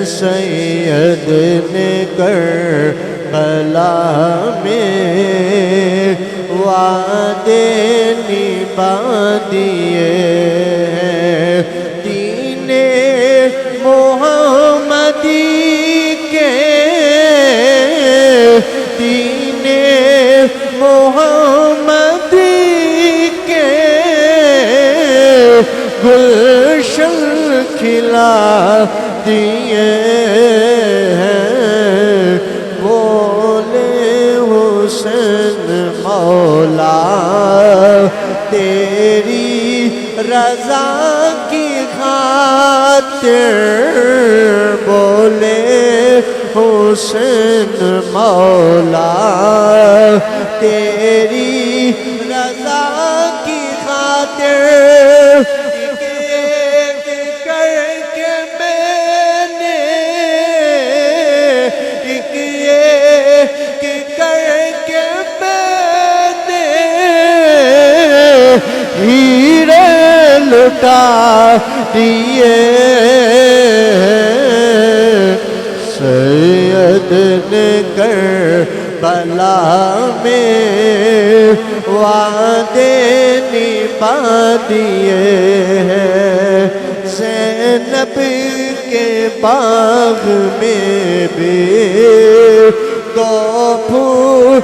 سید نے کربلا میں وعدے نبھا دیے ہیں، دین محمدی کے، دین محمدی کے گلشن کھلا دیے ہیں، بولے حسین مولا تیری رضا کی خاطر، بولے حسین مولا تیری رضا کی خاطر، ایک ایک کر کے میں نے، ایک ایک کر کے میں نے ہیرے لٹا دیے، سید نے کربلا میں وعدے نبھا دیے ہیں، زینب کے باغ میں بھی دو پھول